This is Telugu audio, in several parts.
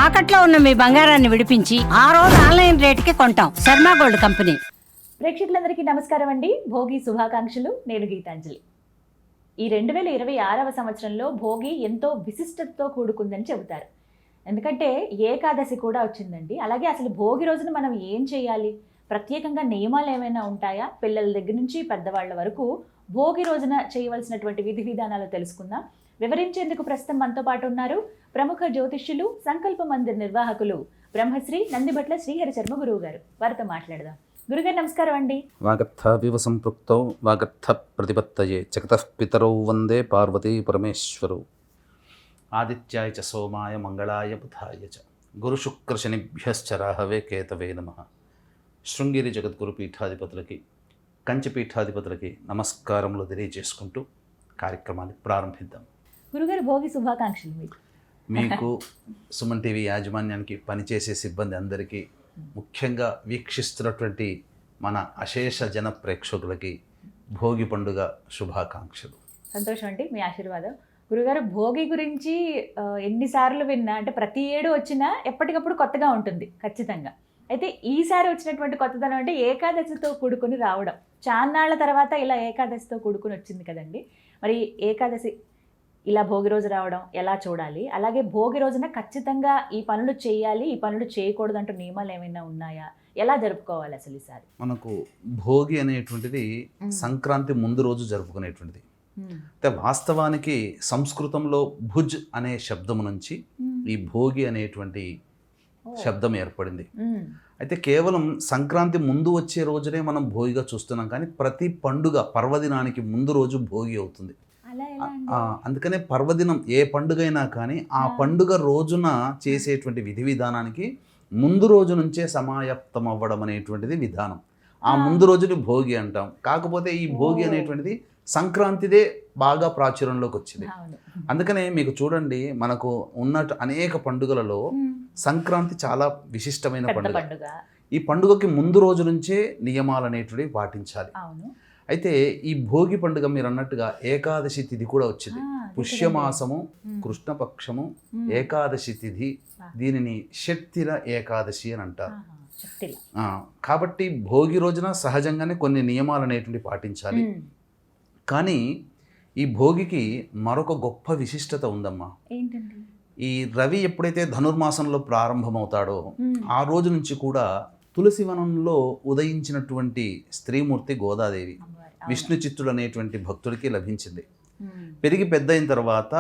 తాకట్లో ఉన్న మీ బంగారాన్ని విడిపించి ఆ రోజు ఆన్లైన్ రేటుకి కొంటాం. Sharma gold company. ప్రేక్షకులందరికీ నమస్కారం అండి. భోగి శుభాకాంక్షలు. నేను గీతాంజలి. ఈ 2026వ సంవత్సరంలో భోగి ఎంతో విశిష్టతతో కూడుకుందని చెబుతారు. ఎందుకంటే ఏకాదశి కూడా వచ్చిందండి. అలాగే అసలు భోగి రోజున మనం ఏం చేయాలి, ప్రత్యేకంగా నియమాలు ఏమైనా ఉంటాయా, పిల్లల దగ్గర నుంచి పెద్దవాళ్ళ వరకు భోగి రోజున చేయవలసినటువంటి విధి విధానాలు తెలుసుకుందాం. వివరించేందుకు ప్రస్తుతం మనతో పాటు ఉన్నారు ప్రముఖ జ్యోతిష్యులు, సంకల్ప మందిర్ నిర్వాహకులు బ్రహ్మశ్రీ నందిబట్ల శ్రీహరి శర్మ గురువు గారు. వారితో మాట్లాడదాం. గురుగారు నమస్కారం అండి. వాగర్థావివ సంపృక్తౌ వాగర్థ ప్రతిపత్తయే జగతః పితరౌ వందే పార్వతీ పరమేశ్వరౌ. ఆదిత్యాయ చ సోమాయ మంగళాయ బుధాయ చ గురుశుక్రశనిభ్యశ్చ రాహవే కేతవే నమః. శృంగేరి జగద్గురు పీఠాధిపతులకి, కంచి పీఠాధిపతులకి నమస్కారములు తెలియజేసుకుంటూ కార్యక్రమాన్ని ప్రారంభిద్దాం. గురుగారు భోగి శుభాకాంక్షలు. మీకు సుమన్ టీవీ యాజమాన్యానికి, పనిచేసే సిబ్బంది అందరికీ, ముఖ్యంగా వీక్షిస్తున్నటువంటి మన అశేష జన ప్రేక్షకులకి భోగి పండుగ శుభాకాంక్షలు. సంతోషం అండి, మీ ఆశీర్వాదం. గురుగారు భోగి గురించి ఎన్నిసార్లు విన్నా, అంటే ప్రతి ఏడు వచ్చినా ఎప్పటికప్పుడు కొత్తగా ఉంటుంది ఖచ్చితంగా. అయితే ఈసారి వచ్చినటువంటి కొత్తదనం అంటే ఏకాదశితో కూడుకుని రావడం. చాన్నాళ్ల తర్వాత ఇలా ఏకాదశితో కూడుకుని వచ్చింది కదండి. మరి ఏకాదశి ఇలా భోగి రోజు రావడం ఎలా చూడాలి, అలాగే భోగి రోజున ఖచ్చితంగా ఈ పనులు చేయాలి, ఈ పనులు చేయకూడదు అంటూ నియమాలు ఏమైనా ఉన్నాయా, ఎలా జరుపుకోవాలి అసలు ఈసారి? మనకు భోగి అనేటువంటిది సంక్రాంతి ముందు రోజు జరుపుకునేటువంటిది. అంటే వాస్తవానికి సంస్కృతంలో భుజ్ అనే శబ్దము నుంచి ఈ భోగి అనేటువంటి శబ్దం ఏర్పడింది. అయితే కేవలం సంక్రాంతి ముందు వచ్చే రోజునే మనం భోగిగా చూస్తున్నాం, కానీ ప్రతి పండుగ పర్వదినానికి ముందు రోజు భోగి అవుతుంది. అందుకనే పర్వదినం ఏ పండుగ అయినా కానీ ఆ పండుగ రోజున చేసేటువంటి విధి విధానానికి ముందు రోజు నుంచే సమాయత్తం అవ్వడం అనేటువంటిది విధానం. ఆ ముందు రోజుని భోగి అంటాం. కాకపోతే ఈ భోగి అనేటువంటిది సంక్రాంతిదే బాగా ప్రాచుర్యంలోకి వచ్చింది. అందుకనే మీకు చూడండి, మనకు ఉన్న అనేక పండుగలలో సంక్రాంతి చాలా విశిష్టమైన పండుగ. ఈ పండుగకి ముందు రోజు నుంచే నియమాలు అనేటువంటివి పాటించాలి. అయితే ఈ భోగి పండుగ మీరు అన్నట్టుగా ఏకాదశి తిథి కూడా వచ్చింది. పుష్యమాసము, కృష్ణపక్షము, ఏకాదశి తిథి. దీనిని షట్తిల ఏకాదశి అని అంటారు. కాబట్టి భోగి రోజున సహజంగానే కొన్ని నియమాలు అనేటువంటి పాటించాలి. కానీ ఈ భోగికి మరొక గొప్ప విశిష్టత ఉందమ్మా. ఈ రవి ఎప్పుడైతే ధనుర్మాసంలో ప్రారంభమవుతాడో ఆ రోజు నుంచి కూడా తులసివనంలో ఉదయించినటువంటి స్త్రీమూర్తి గోదాదేవి విష్ణు చిత్తుడు అనేటువంటి భక్తుడికి లభించింది. పెరిగి పెద్ద అయిన తర్వాత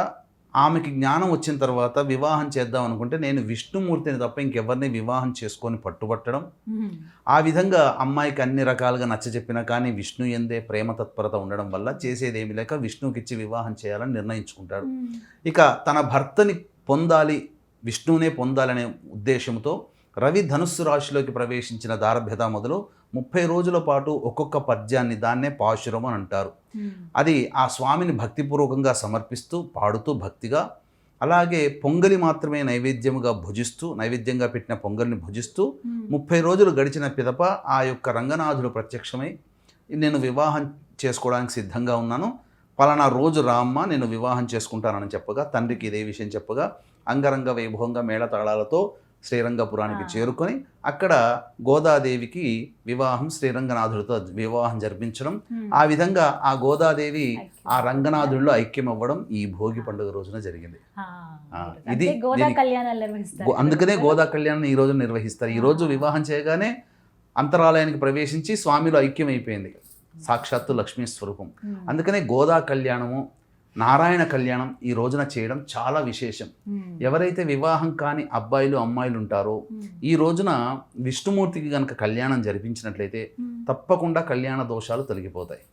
ఆమెకి జ్ఞానం వచ్చిన తర్వాత వివాహం చేద్దాం అనుకుంటే నేను విష్ణుమూర్తిని తప్ప ఇంకెవరిని వివాహం చేసుకొని పట్టుబట్టడం. ఆ విధంగా అమ్మాయికి అన్ని రకాలుగా నచ్చజెప్పినా కానీ విష్ణు ఎందే ప్రేమ తత్పరత ఉండడం వల్ల చేసేదేమి లేక విష్ణువుకిచ్చి వివాహం చేయాలని నిర్ణయించుకుంటాడు. ఇక తన భర్తని పొందాలి, విష్ణువునే పొందాలనే ఉద్దేశంతో రవి ధనుస్సు రాశిలోకి ప్రవేశించిన దారభ్యత మొదలు 30 రోజుల పాటు ఒక్కొక్క పద్యాన్ని, దాన్నే పాశురం అని అంటారు, అది ఆ స్వామిని భక్తిపూర్వకంగా సమర్పిస్తూ పాడుతూ భక్తిగా, అలాగే పొంగలి మాత్రమే నైవేద్యముగా భుజిస్తూ, నైవేద్యంగా పెట్టిన పొంగల్ని భుజిస్తూ 30 రోజులు గడిచిన పిదప ఆ యొక్క రంగనాథుడు ప్రత్యక్షమై నేను వివాహం చేసుకోవడానికి సిద్ధంగా ఉన్నాను, పలానా రోజు రామ్మ నేను వివాహం చేసుకుంటానని చెప్పగా, తండ్రికి ఇదే విషయం చెప్పగా అంగరంగ వైభవంగా మేళతాళాలతో శ్రీరంగపురానికి చేరుకొని అక్కడ గోదాదేవికి వివాహం, శ్రీరంగనాథుడితో వివాహం జరిపించడం. ఆ విధంగా ఆ గోదాదేవి ఆ రంగనాథుడిలో ఐక్యం అవ్వడం ఈ భోగి పండుగ రోజున జరిగింది. ఇది అందుకనే గోదా కళ్యాణం ఈ రోజు నిర్వహిస్తారు. ఈ రోజు వివాహం చేయగానే అంతరాలయానికి ప్రవేశించి స్వామిలో ఐక్యం అయిపోయింది, సాక్షాత్తు లక్ష్మీ స్వరూపం. అందుకనే గోదా కళ్యాణము, నారాయణ కళ్యాణం ఈ రోజున చేయడం చాలా విశేషం. ఎవరైతే వివాహం కాని అబ్బాయిలు అమ్మాయిలు ఉంటారో ఈ రోజున విష్ణుమూర్తికి కనుక కళ్యాణం జరిపించినట్లయితే తప్పకుండా కళ్యాణ దోషాలు తొలగిపోతాయి.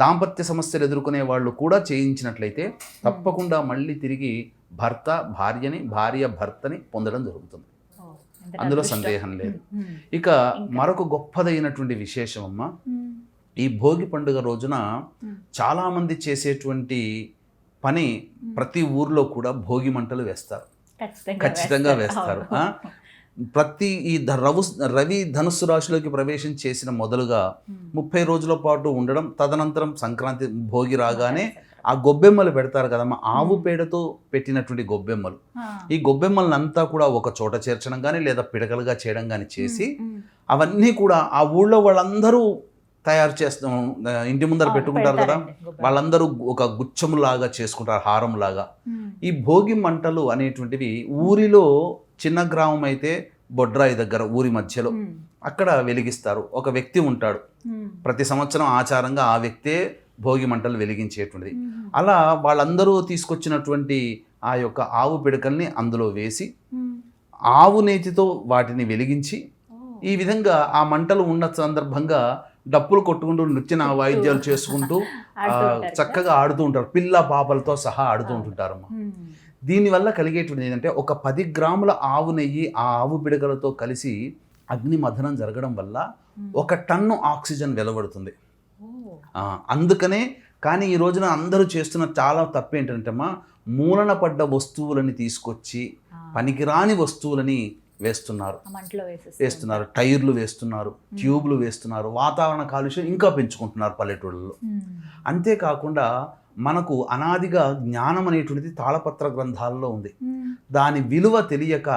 దాంపత్య సమస్యలు ఎదుర్కొనే వాళ్ళు కూడా చేయించినట్లయితే తప్పకుండా మళ్ళీ తిరిగి భర్త భార్యని, భార్య భర్తని పొందడం జరుగుతుంది. అందులో సందేహం లేదు. ఇక మరొక గొప్పదైనటువంటి విశేషం అమ్మ, ఈ భోగి పండుగ రోజున చాలామంది చేసేటువంటి పని, ప్రతి ఊర్లో కూడా భోగి మంటలు వేస్తారు, ఖచ్చితంగా వేస్తారు. ప్రతి ఈ రవి ధనుస్సు రాశిలోకి ప్రవేశం చేసిన మొదలుగా 30 రోజుల పాటు ఉండడం, తదనంతరం సంక్రాంతి భోగి రాగానే ఆ గొబ్బెమ్మలు పెడతారు కదమ్మా, ఆవు పేడతో పెట్టినటువంటి గొబ్బెమ్మలు. ఈ గొబ్బెమ్మలను అంతా కూడా ఒక చోట చేర్చడం కానీ లేదా పిడకలుగా చేయడం కానీ చేసి అవన్నీ కూడా ఆ ఊళ్ళో వాళ్ళందరూ తయారు చేస్తాం, ఇంటి ముందర పెట్టుకుంటారు కదా, వాళ్ళందరూ ఒక గుచ్చములాగా చేసుకుంటారు, హారంలాగా. ఈ భోగి మంటలు అనేటువంటివి ఊరిలో చిన్న గ్రామం అయితే బొడ్రాయి దగ్గర ఊరి మధ్యలో అక్కడ వెలిగిస్తారు. ఒక వ్యక్తి ఉంటాడు, ప్రతి సంవత్సరం ఆచారంగా ఆ వ్యక్తే భోగి మంటలు వెలిగించేటువంటిది. అలా వాళ్ళందరూ తీసుకొచ్చినటువంటి ఆ యొక్క ఆవు పిడకల్ని అందులో వేసి ఆవు నేతితో వాటిని వెలిగించి ఈ విధంగా ఆ మంటలు ఉన్న సందర్భంగా డప్పులు కొట్టుకుంటూ నృత్య వాయిద్యాలు చేసుకుంటూ చక్కగా ఆడుతూ ఉంటారు, పిల్ల పాపలతో సహా ఆడుతూ ఉంటుంటారమ్మా. దీనివల్ల కలిగేటువంటిది ఏంటంటే ఒక 10 గ్రాముల ఆవు నెయ్యి ఆ ఆవు పిడకలతో కలిసి అగ్ని మథనం జరగడం వల్ల 1 టన్ను ఆక్సిజన్ వెలువడుతుంది. అందుకనే కానీ ఈ రోజున అందరూ చేస్తున్న చాలా తప్పు ఏంటంటే మూలన పడ్డ వస్తువులని తీసుకొచ్చి పనికిరాని వస్తువులని వేస్తున్నారు, టైర్లు వేస్తున్నారు, ట్యూబ్లు వేస్తున్నారు, వాతావరణ కాలుష్యం ఇంకా పెంచుకుంటున్నారు పల్లెటూళ్ళలో. అంతేకాకుండా మనకు అనాదిగా జ్ఞానం అనేటువంటిది తాళపత్ర గ్రంథాల్లో ఉంది. దాని విలువ తెలియక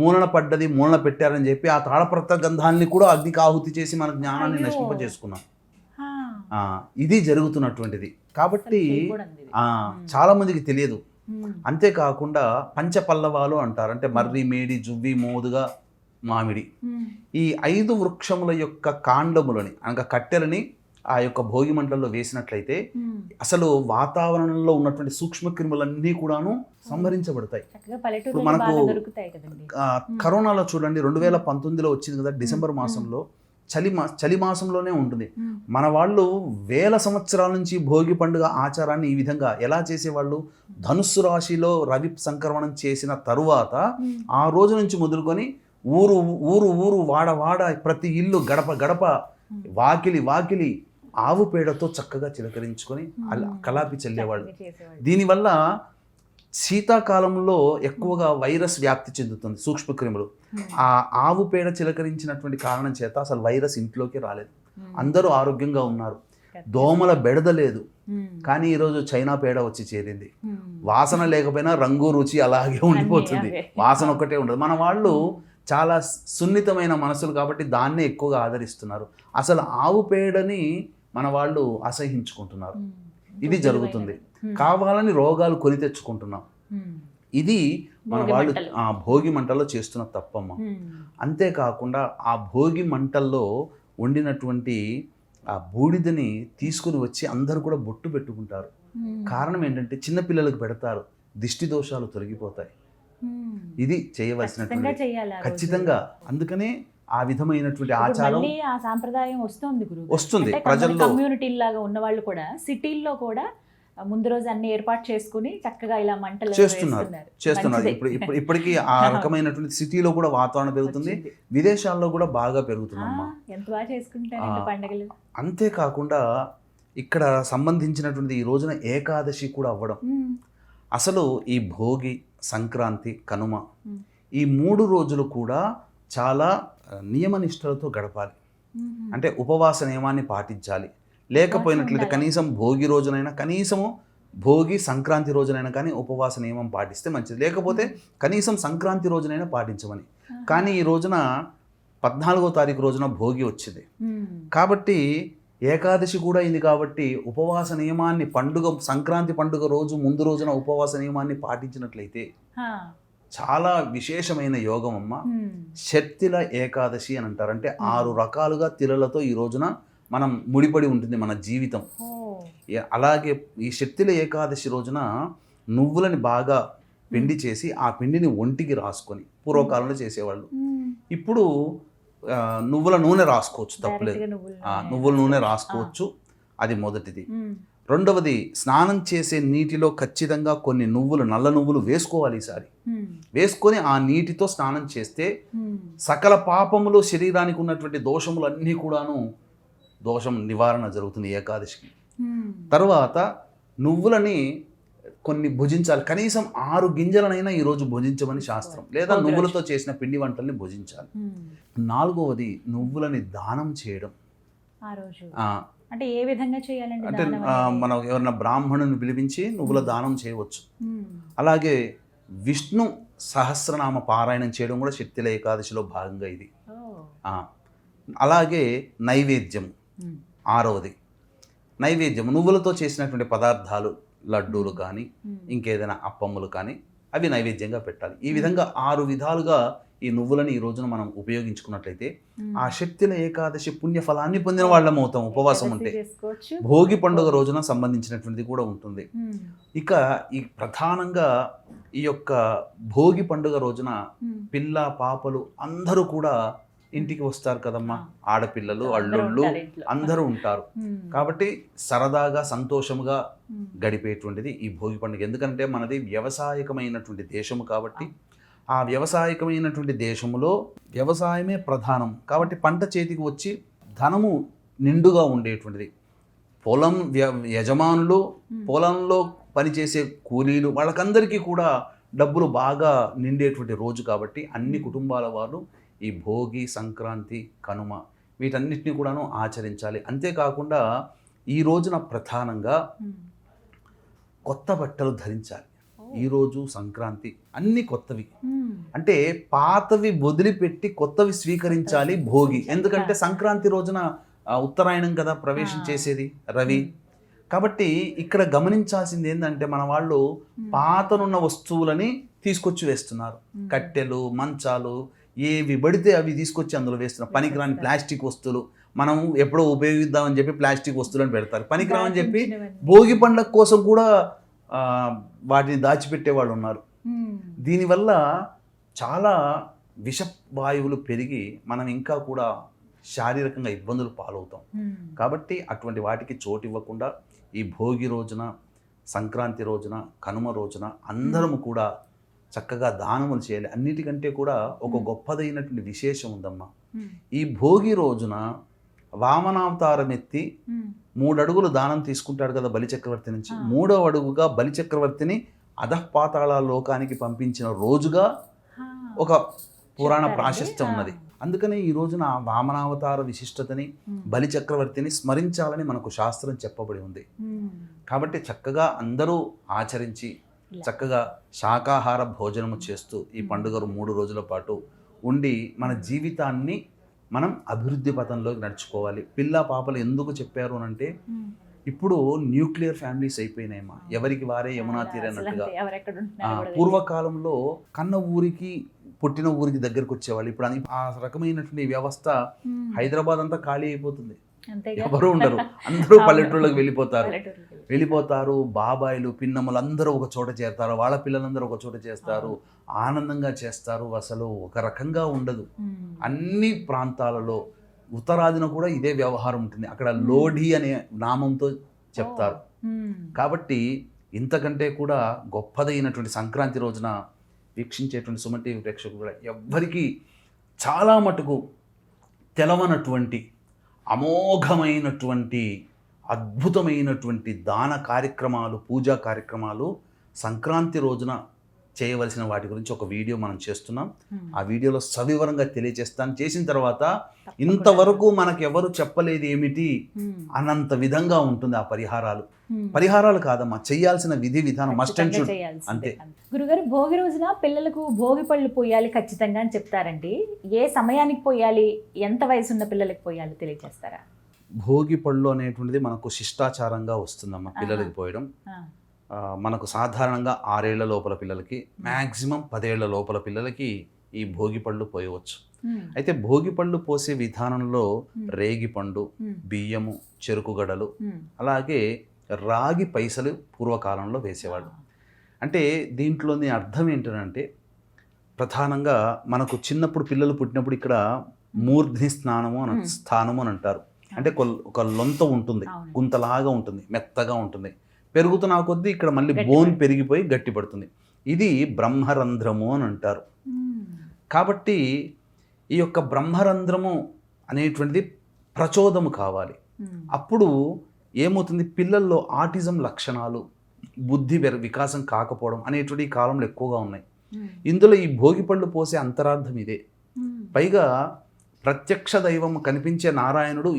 మూలన పడ్డది మూలన పెట్టారని చెప్పి ఆ తాళపత్ర గ్రంథాలని కూడా అగ్నికి ఆహుతి చేసి మన జ్ఞానాన్ని నశింపజేసుకున్నాం. ఇది జరుగుతున్నటువంటిది. కాబట్టి చాలా మందికి తెలియదు. అంతేకాకుండా పంచపల్లవాలు అంటారు, అంటే మర్రి, మేడి, జువ్వి, మోదుగా, మామిడి, ఈ 5 వృక్షముల యొక్క కాండములని అనగా కట్టెలని ఆ యొక్క భోగి మంటల్లో వేసినట్లయితే అసలు వాతావరణంలో ఉన్నటువంటి సూక్ష్మక్రిములన్నీ కూడాను సంహరించబడతాయి. ఇప్పుడు మనకు కరోనాలో చూడండి 2019లో వచ్చింది కదా, డిసెంబర్ మాసంలో, చలి మాసంలోనే ఉంటుంది. మన వాళ్ళు వేల సంవత్సరాల నుంచి భోగి పండుగ ఆచారాన్ని ఈ విధంగా ఎలా చేసేవాళ్ళు, ధనుస్సు రాశిలో రవి సంక్రమణం చేసిన తరువాత ఆ రోజు నుంచి మొదలుకొని ఊరు ఊరు ఊరు వాడ వాడ ప్రతి ఇల్లు గడప గడప వాకిలి ఆవు పేడతో చక్కగా చిలకరించుకొని కలాపి చల్లేవాళ్ళు. దీనివల్ల శీతాకాలంలో ఎక్కువగా వైరస్ వ్యాప్తి చెందుతుంది, సూక్ష్మక్రిములు. ఆ ఆవు పేడ చిలకరించినటువంటి కారణం చేత అసలు వైరస్ ఇంట్లోకి రాలేదు, అందరూ ఆరోగ్యంగా ఉన్నారు, దోమల బెడద లేదు. కానీ ఈరోజు చైనా పేడ వచ్చి చేరింది, వాసన లేకపోయినా రంగు రుచి అలాగే ఉండిపోతుంది, వాసన ఒకటే ఉండదు. మన వాళ్ళు చాలా సున్నితమైన మనసులు కాబట్టి దాన్నే ఎక్కువగా ఆదరిస్తున్నారు. అసలు ఆవు పేడని మన వాళ్ళు అసహించుకుంటున్నారు. ఇది జరుగుతుంది. కావాలని రోగాలు కొని తెచ్చుకుంటున్నాం. ఇది మన వాళ్ళు ఆ భోగి మంటల్లో చేస్తున్న తప్పమ్మ. అంతేకాకుండా ఆ భోగి మంటల్లో వండినటువంటి ఆ బూడిదని తీసుకుని వచ్చి అందరూ కూడా బొట్టు పెట్టుకుంటారు. కారణం ఏంటంటే చిన్నపిల్లలకు పెడతారు, దిష్టి దోషాలు తొలగిపోతాయి. ఇది చేయవలసినటువంటి ఖచ్చితంగా. అందుకనే ఆ విధమైనటువంటి ఆచారం ఆ సాంప్రదాయం వస్తుంది ప్రజల్లో. కమ్యూనిటీ లాగా ఉన్న వాళ్ళు కూడా సిటీల్లో కూడా ముందు రోజు అన్ని ఏర్పాటు చేసుకుని చక్కగా ఇలా మంటలు చేస్తున్నారు. ఇప్పటికీ ఆ రకమైనటువంటి సిటీలో కూడా వాతావరణం పెరుగుతుంది, విదేశాల్లో కూడా బాగా పెరుగుతుందమ్మా. ఎంత బాగా చేసుకుంటారు పండుగలు. అంతేకాకుండా ఇక్కడ సంబంధించినటువంటి ఈ రోజున ఏకాదశి కూడా అవ్వడం. అసలు ఈ భోగి, సంక్రాంతి, కనుమ ఈ 3 రోజులు కూడా చాలా నియమనిష్టలతో గడపాలి. అంటే ఉపవాస నియమాన్ని పాటించాలి. లేకపోయినట్లయితే కనీసం భోగి రోజునైనా, కనీసము భోగి సంక్రాంతి రోజునైనా కానీ ఉపవాస నియమం పాటిస్తే మంచిది. లేకపోతే కనీసం సంక్రాంతి రోజునైనా పాటించమని. కానీ ఈ రోజున 14వ తారీఖు రోజున భోగి వచ్చింది కాబట్టి ఏకాదశి కూడా అయింది కాబట్టి ఉపవాస నియమాన్ని సంక్రాంతి పండుగ రోజు ముందు రోజున ఉపవాస నియమాన్ని పాటించినట్లయితే చాలా విశేషమైన యోగం అమ్మ. షట్తిల ఏకాదశి అని అంటారు. అంటే 6 రకాలుగా తిలలతో ఈ రోజున మనం ముడిపడి ఉంటుంది మన జీవితం. అలాగే ఈ షట్తిల ఏకాదశి రోజున నువ్వులని బాగా పిండి చేసి ఆ పిండిని ఒంటికి రాసుకొని పూర్వకాలంలో చేసేవాళ్ళు. ఇప్పుడు నువ్వుల నూనె రాసుకోవచ్చు, తప్పులేదు. నువ్వుల నూనె రాసుకోవచ్చు, అది మొదటిది. రెండవది, స్నానం చేసే నీటిలో ఖచ్చితంగా కొన్ని నువ్వులు, నల్ల నువ్వులు వేసుకోవాలి. ఈసారి వేసుకొని ఆ నీటితో స్నానం చేస్తే సకల పాపములు, శరీరానికి ఉన్నటువంటి దోషములు అన్నీ కూడాను దోషం నివారణ జరుగుతుంది ఏకాదశికి. తర్వాత నువ్వులని కొన్ని భుజించాలి, కనీసం 6 గింజలనైనా ఈరోజు భుజించమని శాస్త్రం. లేదా నువ్వులతో చేసిన పిండి వంటల్ని భుజించాలి. 4వది, నువ్వులని దానం చేయడం. అంటే ఏ విధంగా చేయాలండి అంటే దానం అనేది? మనం ఎవరైనా బ్రాహ్మణుని పిలిపించి నువ్వుల దానం చేయవచ్చు. మ్మ్. అలాగే విష్ణు సహస్రనామ పారాయణం చేయడం కూడా శక్తిల ఏకాదశిలో భాగంగా ఇది. ఓ. ఆ, అలాగే నైవేద్యం మ్మ్. 6వది. నైవేద్యం నువ్వులతో చేసినటువంటి పదార్థాలు, లడ్డూలు కానీ ఇంకేదైనా అప్పమ్ములు కానీ అవి నైవేద్యంగా పెట్టాలి. ఈ విధంగా 6 విధాలుగా ఈ నువ్వులను ఈ రోజున మనం ఉపయోగించుకున్నట్లయితే ఆ శక్తిల ఏకాదశి పుణ్యఫలాన్ని పొందిన వాళ్ళం అవుతాం ఉపవాసం ఉంటే. చేసుకోవచ్చు. భోగి పండుగ రోజున సంబంధించినటువంటిది కూడా ఉంటుంది. మ్మ్. ఇక ఈ ప్రధానంగా ఈ యొక్క భోగి పండుగ రోజున మ్మ్. పిల్ల పాపలు అందరూ కూడా ఇంటికి వస్తారు కదమ్మా. ఆడపిల్లలు, అందరూ అల్లుళ్ళు ఉంటారు ఇంట్లో. అందరూ ఉంటారు. మ్మ్. కాబట్టి సరదాగా సంతోషముగా మ్మ్. గడిపేటువంటిది ఈ భోగి పండుగ. ఎందుకంటే మనది వ్యవసాయకమైనటువంటి దేశము కాబట్టి ఆ వ్యవసాయకమైనటువంటి దేశంలో వ్యవసాయమే ప్రధానం కాబట్టి పంట చేతికి వచ్చి ధనము నిండుగా ఉండేటువంటిది. పొలం యజమానులు, పొలంలో పనిచేసే కూలీలు, వాళ్ళకందరికీ కూడా డబ్బులు బాగా నిండేటువంటి రోజు కాబట్టి అన్ని కుటుంబాల వారు ఈ భోగి, సంక్రాంతి, కనుమ వీటన్నిటిని కూడాను ఆచరించాలి. అంతేకాకుండా ఈ రోజున ప్రధానంగా మ్మ్. కొత్త బట్టలు ధరించాలి. ఈరోజు సంక్రాంతి అన్ని కొత్తవి, మ్మ్. అంటే పాతవి వదిలిపెట్టి కొత్తవి స్వీకరించాలి భోగి. ఎందుకంటే సంక్రాంతి రోజున ఉత్తరాయణం కదా ప్రవేశం చేసేది రవి. కాబట్టి ఇక్కడ గమనించాల్సింది ఏంటంటే మన వాళ్ళు పాతనున్న వస్తువులని తీసుకొచ్చి వేస్తున్నారు. కట్టెలు, మంచాలు ఏవి పడితే అవి తీసుకొచ్చి అందులో వేస్తున్నారు. పనికిరాని ప్లాస్టిక్ వస్తువులు మనం ఎప్పుడో ఉపయోగిద్దామని చెప్పి ప్లాస్టిక్ వస్తువులను పెడతారు. పనికిరామని చెప్పి భోగి పండుగ కోసం కూడా వాటిని దాచిపెట్టే వాళ్ళు ఉన్నారు. మ్మ్. దీనివల్ల చాలా విషవాయువులు పెరిగి మనం ఇంకా కూడా శారీరకంగా ఇబ్బందులు పాలవుతాం. మ్మ్. కాబట్టి అటువంటి వాటికి చోటు ఇవ్వకుండా ఈ భోగి రోజున, సంక్రాంతి రోజున, కనుమ రోజున అందరము కూడా చక్కగా దానములు చేయాలి. అన్నిటికంటే కూడా ఒక గొప్పదైనటువంటి విశేషం ఉందమ్మా. మ్మ్. ఈ భోగి రోజున వామనావతారం ఎత్తి మ్మ్. 3 అడుగులు దానం తీసుకుంటాడు కదా బలిచక్రవర్తి నుంచి. 3వ అడుగుగా బలిచక్రవర్తిని అధఃపాతాళ లోకానికి పంపించిన రోజుగా హా. ఒక పురాణ ప్రాశస్త్యం ఉన్నది. అందుకని ఈ రోజున వామనావతార విశిష్టతని, బలిచక్రవర్తిని స్మరించాలని మనకు శాస్త్రం చెప్పబడి ఉంది. మ్మ్. కాబట్టి చక్కగా అందరూ ఆచరించి చక్కగా శాకాహార భోజనము చేస్తూ ఈ పండుగలు 3 రోజుల పాటు ఉండి మన జీవితాన్ని మనం అభివృద్ధి పథంలోకి నడుచుకోవాలి. పిల్ల పాపలు ఎందుకు చెప్పారు అంటే మ్మ్. ఇప్పుడు న్యూక్లియర్ ఫ్యామిలీస్ అయిపోయినాయమ్మా. ఎవరికి వారే యమునా తీరన్నట్టుగా. అసలు ఎవరెక్కడ ఉంటున్నారో కూడా తెలియదు. పూర్వకాలంలో కన్న ఊరికి పుట్టిన ఊరికి దగ్గరకు వచ్చేవాళ్ళు. ఇప్పుడు ఆ రకమైనటువంటి వ్యవస్థ మ్మ్. హైదరాబాద్ అంతా ఖాళీ అయిపోతుంది. అంతేగా. ఎవరు ఉండరు, అందరూ పల్లెటూళ్ళకి వెళ్ళిపోతారు. పల్లెటూరుకి వెళ్ళిపోతారు. బాబాయిలు, పిన్నమ్మలు అందరూ ఒక చోట చేస్తారు. వాళ్ళ పిల్లలందరూ ఒక చోట చేస్తారు. ఆనందంగా చేస్తారు. అసలు ఒక రకంగా ఉండదు. మ్మ్. అన్ని ప్రాంతాలలో ఉత్తరాదిన కూడా ఇదే వ్యవహారం ఉంటుంది. అక్కడ లోఢి అనే నామంతో చెప్తారు. మ్మ్. కాబట్టి ఇంతకంటే కూడా గొప్పదైనటువంటి సంక్రాంతి రోజున వీక్షించేటువంటి సుమన్ టీవీ ప్రేక్షకులు కూడా ఎవ్వరికీ చాలా మటుకు తెలవనటువంటి అమోఘమైనటువంటి అద్భుతమైనటువంటి దాన కార్యక్రమాలు, పూజా కార్యక్రమాలు సంక్రాంతి రోజున చేయవలసిన వాటి గురించి ఒక వీడియో మనం చేస్తున్నాం. ఆ వీడియోలో సవివరంగా తెలియజేస్తాను. చేసిన తర్వాత ఇంతవరకు మనకు ఎవరు చెప్పలేదు ఏమిటి అన్నంత విధంగా ఉంటుంది ఆ పరిహారాలు. పరిహారాలు కాదమ్మా, చేయాల్సిన విధి విధానం మస్ట్ అండ్ షుడ్ అంతే. గురుగారు, భోగి రోజున పిల్లలకు భోగి పళ్ళు పోయాలి ఖచ్చితంగా అని చెప్తారండి. ఏ సమయానికి పోయాలి, ఎంత వయసు ఉన్న పిల్లలకి పోయాలి తెలియజేస్తారా? భోగి పళ్ళు అనేటువంటిది మనకు శిష్టాచారంగా వస్తుందమ్మా పిల్లలకి పోయడం. మనకు సాధారణంగా 6 ఏళ్ల లోపల పిల్లలకి, మ్యాక్సిమం 10 ఏళ్ల లోపల పిల్లలకి ఈ భోగి పళ్ళు పోయవచ్చు. అయితే భోగి పళ్ళు పోసే విధానంలో రేగి పండు, బియ్యము, చెరుకు గడలు, అలాగే రాగి పైసలు పూర్వకాలంలో వేసేవాళ్ళు. అంటే దీంట్లోని అర్థం ఏంటంటే ప్రధానంగా మనకు చిన్నప్పుడు పిల్లలు పుట్టినప్పుడు ఇక్కడ మూర్ధ్ని స్నానము స్థానము అని అంటారు. అంటే ఒక లొంత ఉంటుంది, గుంతలాగా ఉంటుంది, మెత్తగా ఉంటుంది. పెరుగుతున్న కొద్దీ ఇక్కడ మళ్ళీ బోన్ పెరిగిపోయి గట్టి పడుతుంది. ఇది బ్రహ్మరంధ్రము అని అంటారు. కాబట్టి ఈ యొక్క బ్రహ్మరంధ్రము అనేటువంటిది ప్రచోదము కావాలి. అప్పుడు ఏమవుతుంది, పిల్లల్లో ఆటిజం లక్షణాలు, బుద్ధి వికాసం కాకపోవడం అనేటువంటి ఈ కాలంలో ఎక్కువగా ఉన్నాయి. ఇందులో ఈ భోగి పళ్ళు పోసే అంతరార్థం ఇదే. పైగా ప్రత్యక్ష దైవం కనిపించే నారాయణుడు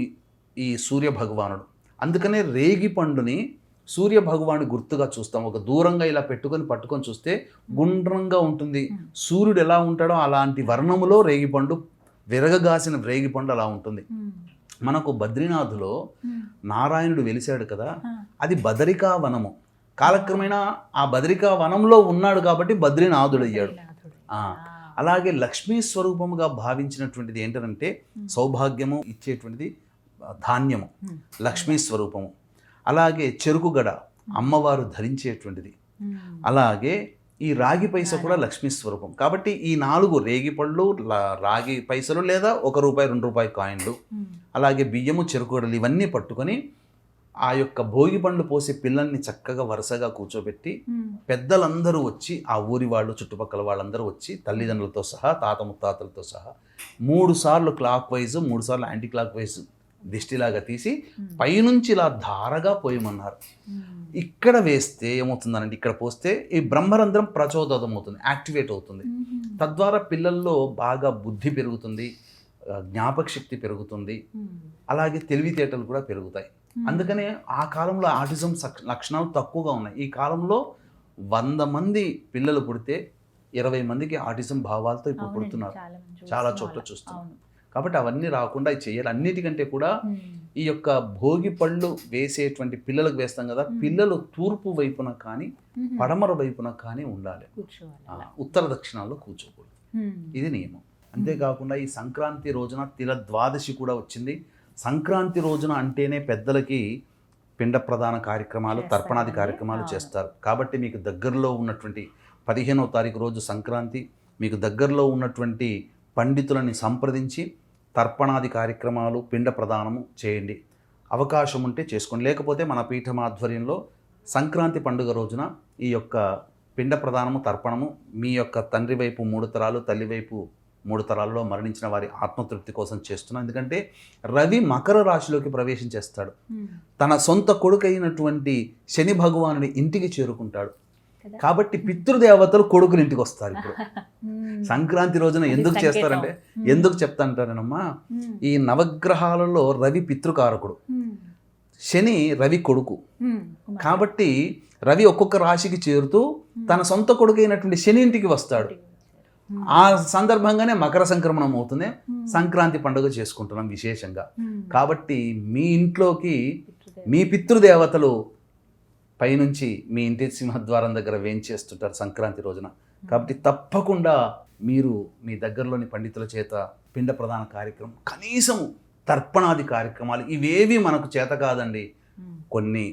ఈ సూర్య భగవానుడు. అందుకనే రేగి పండుని సూర్య భగవాను గుర్తుగా చూస్తాం. ఒక దూరంగా ఇలా పట్టుకొని చూస్తే గుండ్రంగా ఉంటుంది. సూర్యుడు ఎలా ఉంటాడో అలాంటి వర్ణములో రేగిపండు, విరగగాసిన రేగిపండు అలా ఉంటుంది. మనకు బద్రీనాథులో నారాయణుడు వెలిశాడు కదా, అది బదరికా వనము. కాలక్రమేణా ఆ బదరికా వనంలో ఉన్నాడు కాబట్టి బద్రీనాథుడు అయ్యాడు. అలాగే లక్ష్మీ స్వరూపముగా భావించినటువంటిది ఏంటంటే సౌభాగ్యము ఇచ్చేటువంటిది ధాన్యము, లక్ష్మీ స్వరూపము. అలాగే చెరుకుగడ అమ్మవారు ధరించేటువంటిది. అలాగే ఈ రాగి పైస కూడా లక్ష్మీ స్వరూపం. కాబట్టి ఈ 4 రేగిపళ్ళు, రాగి పైసలు లేదా ₹1, ₹2 కాయిన్లు, అలాగే బియ్యము, చెరుకుగడలు ఇవన్నీ పట్టుకొని ఆ యొక్క భోగి పండ్లు పోసే పిల్లల్ని చక్కగా వరుసగా కూర్చోబెట్టి పెద్దలందరూ వచ్చి, ఆ ఊరి వాళ్ళు చుట్టుపక్కల వాళ్ళందరూ వచ్చి తల్లిదండ్రులతో సహా, తాత ముత్తాతలతో సహా 3 సార్లు క్లాక్ వైజ్, 3 సార్లు యాంటీ క్లాక్ వైజ్ దిష్టిలాగా తీసి పైనుంచి ఇలా ధారగా పోయమన్నారు. ఇక్కడ వేస్తే ఏమవుతుందనంటే, ఇక్కడ పోస్తే ఈ బ్రహ్మరంధ్రం ప్రచోదనం అవుతుంది, యాక్టివేట్ అవుతుంది. తద్వారా పిల్లల్లో బాగా బుద్ధి పెరుగుతుంది, జ్ఞాపక శక్తి పెరుగుతుంది, అలాగే తెలివితేటలు కూడా పెరుగుతాయి. అందుకనే ఆ కాలంలో ఆటిజం లక్షణాలు తక్కువగా ఉన్నాయి. ఈ కాలంలో 100 మంది పిల్లలు పుడితే 20 మందికి ఆటిజం భావాలతో ఇప్పుడు పుడుతున్నారు, చాలా చోట్ల చూస్తున్నాం. కాబట్టి అవన్నీ రాకుండా చేయాలి. అన్నిటికంటే కూడా ఈ యొక్క భోగి పళ్ళు వేసేటువంటి పిల్లలకు వేస్తాం కదా, పిల్లలు తూర్పు వైపున కానీ పడమర వైపున కానీ ఉండాలి, ఉత్తర దక్షిణాల్లో కూర్చోకూడదు. ఇది నియమం. అంతేకాకుండా ఈ సంక్రాంతి రోజున తిల ద్వాదశి కూడా వచ్చింది. సంక్రాంతి రోజున అంటేనే పెద్దలకి పిండ ప్రదాన కార్యక్రమాలు, తర్పణాది కార్యక్రమాలు చేస్తారు. కాబట్టి మీకు దగ్గరలో ఉన్నటువంటి 15వ తారీఖు రోజు సంక్రాంతి, మీకు దగ్గరలో ఉన్నటువంటి పండితులని సంప్రదించి తర్పణాది కార్యక్రమాలు, పిండ ప్రదానము చేయండి. అవకాశం ఉంటే చేసుకోండి. లేకపోతే మన పీఠం ఆధ్వర్యంలో సంక్రాంతి పండుగ రోజున ఈ యొక్క పిండ ప్రదానము, తర్పణము మీ యొక్క తండ్రి వైపు 3 తరాలు, తల్లి వైపు 3 తరాల్లో మరణించిన వారి ఆత్మతృప్తి కోసం చేస్తున్నాం. ఎందుకంటే రవి మకర రాశిలోకి ప్రవేశించేస్తాడు. తన సొంత కొడుకైనటువంటి శని భగవానుని ఇంటికి చేరుకుంటాడు. కాబట్టి పితృదేవతలు కొడుకుని ఇంటికి వస్తారు. ఇప్పుడు సంక్రాంతి రోజున ఎందుకు చేస్తారంటే, ఎందుకు చెప్తాంటారేనమ్మా, ఈ నవగ్రహాలలో రవి పితృకారకుడు, శని రవి కొడుకు. కాబట్టి రవి ఒక్కొక్క రాశికి చేరుతూ తన సొంత కొడుకైనటువంటి శని ఇంటికి వస్తాడు. ఆ సందర్భంగానే మకర సంక్రమణం అవుతుంది. సంక్రాంతి పండుగ చేసుకుంటున్నాం విశేషంగా. కాబట్టి మీ ఇంట్లోకి మీ పితృదేవతలు పైనుంచి మీ ఇంటి సింహద్వారం దగ్గర వేంచేస్తుంటారు సంక్రాంతి రోజున. కాబట్టి తప్పకుండా మీరు మీ దగ్గరలోని పండితుల చేత పిండ ప్రదాన కార్యక్రమం, కనీసం తర్పణాది కార్యక్రమాలు ఇవేవి మనకు చేత కాదండి. కొన్ని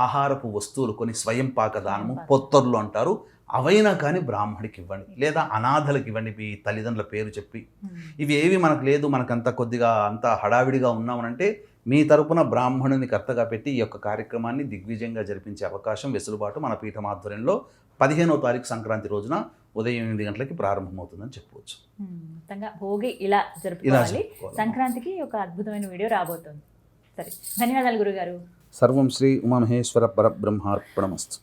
ఆహారపు వస్తువులు, కొన్ని స్వయం పాక దానము, పొత్తర్లు అంటారు, అవైనా కానీ బ్రాహ్మడికి ఇవ్వండి, లేదా అనాథలకు ఇవ్వండి మీ తల్లిదండ్రుల పేరు చెప్పి. ఇవి ఏవి మనకు లేదు, మనకంత కొద్దిగా అంత హడావిడిగా ఉన్నామనంటే మీ తరపున బ్రాహ్మణుని కర్తగా పెట్టి ఈ యొక్క కార్యక్రమాన్ని దిగ్విజయంగా జరిపించే అవకాశం, వెసులుబాటు మన పీఠం ఆధ్వర్యంలో 15వ తారీఖు సంక్రాంతి రోజున ఉదయం 8 గంటలకి ప్రారంభమవుతుందని చెప్పవచ్చు. మొత్తంగా భోగి ఇలా జరుపుకోవాలి. సంక్రాంతికి ఒక అద్భుతమైన వీడియో రాబోతుంది. సరే, ధన్యవాదాలు గురుగారు. సర్వం శ్రీ ఉమామహేశ్వర పరబ్రహ్మార్పణమస్తు.